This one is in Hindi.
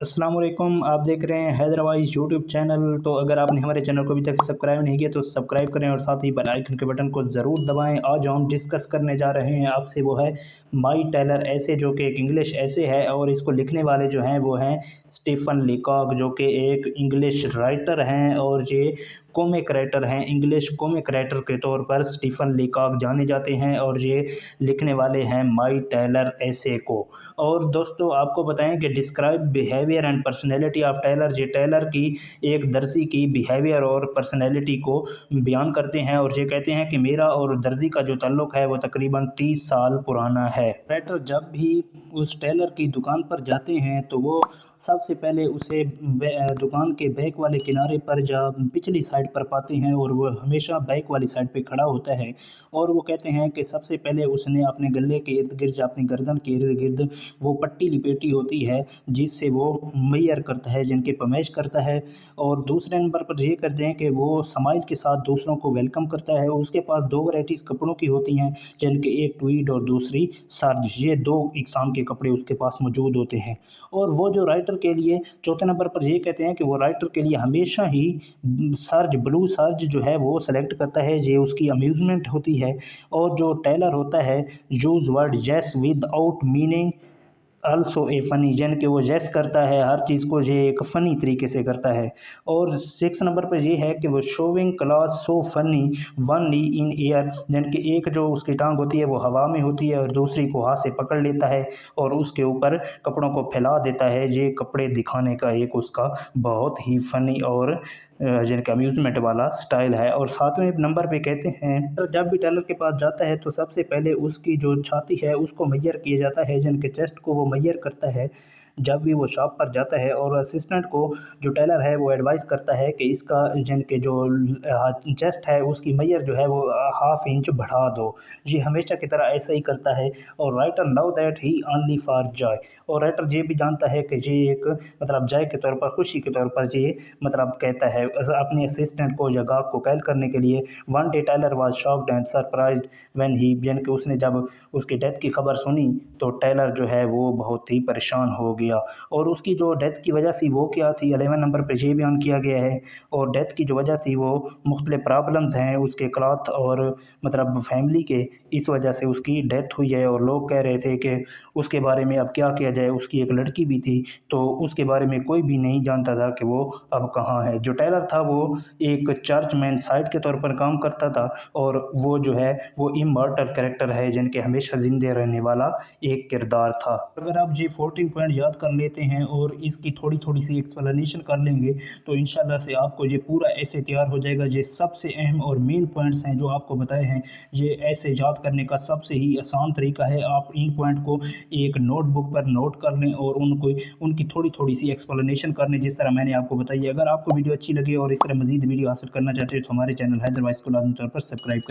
अस्सलाम वालेकुम। आप देख रहे हैं हैदराबाद यूट्यूब चैनल। तो अगर आपने हमारे चैनल को अभी तक सब्सक्राइब नहीं किया तो सब्सक्राइब करें और साथ ही बेल आइकन के बटन को ज़रूर दबाएं। आज जो हम डिस्कस करने जा रहे हैं आपसे वो है माई टेलर ऐसे, जो कि एक इंग्लिश ऐसे है और इसको लिखने वाले जो हैं वो हैं स्टीफन लीकॉक, जो कि एक इंग्लिश राइटर हैं और ये कॉमिक राइटर हैं। इंग्लिश कॉमिक राइटर के तौर पर स्टीफन लीकॉक जाने जाते हैं और ये लिखने वाले हैं माई टेलर ऐसे को। और दोस्तों आपको बताएं कि describe behaviour and personality of tailor, ये टेलर की एक दर्जी की बिहेवियर और पर्सनैलिटी को बयान करते हैं और ये कहते हैं कि मेरा और दर्जी का जो ताल्लुक़ है वो तकरीबन 30 साल पुराना है। राइटर जब भी उस टेलर की दुकान पर जाते हैं तो वो सबसे पहले उसे दुकान के बैक वाले किनारे पर या पिछली साइड पर पाते हैं और वो हमेशा बैक वाली साइड पे खड़ा होता है। और वो कहते हैं कि सबसे पहले उसने अपने गले के इर्द गिर्द या अपनी गर्दन के इर्द गिर्द वो पट्टी लिपेटी होती है जिससे वो मैयर करता है, जिनकी पमेश करता है। और दूसरे नंबर पर ये करते हैं कि वो स्माइल के साथ दूसरों को वेलकम करता है। और उसके पास दो वैराइटीज़ कपड़ों की होती हैं, जिनके एक ट्वीड और दूसरी सर्ज, ये दो इकसाम के कपड़े उसके पास मौजूद होते हैं। और वो जो राइटर के लिए चौथे नंबर पर ये कहते हैं कि वो राइटर के लिए हमेशा ही सर्ज, ब्लू सर्ज जो है वो सेलेक्ट करता है, ये उसकी अम्यूज़मेंट होती है। और जो टेलर होता है use word yes without meaning also a funny, यानी कि वो जेस करता है हर चीज़ को, ये एक फ़नी तरीके से करता है। और 6 नंबर पर ये है कि वो showing cloth so funny one knee in air, यानी कि एक जो उसकी टांग होती है वो हवा में होती है और दूसरी को हाथ से पकड़ लेता है और उसके ऊपर कपड़ों को फैला देता है। ये कपड़े दिखाने का एक उसका बहुत ही फ़नी और जिनका अम्यूज़मेंट वाला स्टाइल है। और 7वें नंबर पे कहते हैं तो जब भी टेलर के पास जाता है तो सबसे पहले उसकी जो छाती है उसको मेजर किया जाता है, जिनके चेस्ट को वो मेजर करता है जब भी वो शॉप पर जाता है। और असिस्टेंट को जो टेलर है वो एडवाइस करता है कि इसका जिनके जो चेस्ट है उसकी मेजर जो है वो हाफ इंच बढ़ा दो। ये हमेशा की तरह ऐसा ही करता है। और writer know that he only for Joy, और राइटर ये भी जानता है कि ये एक मतलब जॉय के तौर पर, खुशी के तौर पर ये मतलब कहता है अपने असिस्टेंट को या गाहक को कैल करने के लिए। One day tailor was shocked and surprised when he, यानी कि उसने जब उसकी डेथ की खबर सुनी तो टेलर जो है वो बहुत ही परेशान हो गया। और उसकी जो डेथ की वजह थी वो क्या थी, 11 नंबर पे ये बयान किया गया है। और डेथ की जो वजह थी वो मुख्तलिफ प्रॉब्लम्स हैं उसके क्लॉथ और मतलब फैमिली के, इस वजह से उसकी डेथ हुई है। और लोग कह रहे थे कि उसके बारे में अब क्या किया जाए, उसकी एक लड़की भी थी तो उसके बारे में कोई भी नहीं जानता था कि वो अब कहाँ है। जो टेलर था वो एक चर्चमैन साइड के तौर पर काम करता था और वो जो है वो इमॉर्टल कैरेक्टर है, जिनके हमेशा जिंदे रहने वाला एक किरदार था। अगर आप ये 14 पॉइंट याद कर लेते हैं और इसकी थोड़ी थोड़ी सी एक्सप्लेनेशन कर लेंगे तो इंशाल्लाह से आपको ये पूरा ऐसे तैयार हो जाएगा। ये सबसे अहम और मेन पॉइंट्स हैं जो आपको बताए हैं। ये ऐसे याद करने का सबसे ही आसान तरीका है, आप इन पॉइंट को एक नोटबुक पर नोट कर लें और उनको उनकी थोड़ी थोड़ी सी एक्सप्लेनेशन कर लें जिस तरह मैंने आपको बताई है। अगर आपको वीडियो अच्छी लगी और इस तरह मजीद वीडियो हासिल करना चाहते हैं तो हमारे चैनल हैदराबाद को लाजमी तौर पर सब्सक्राइब करें।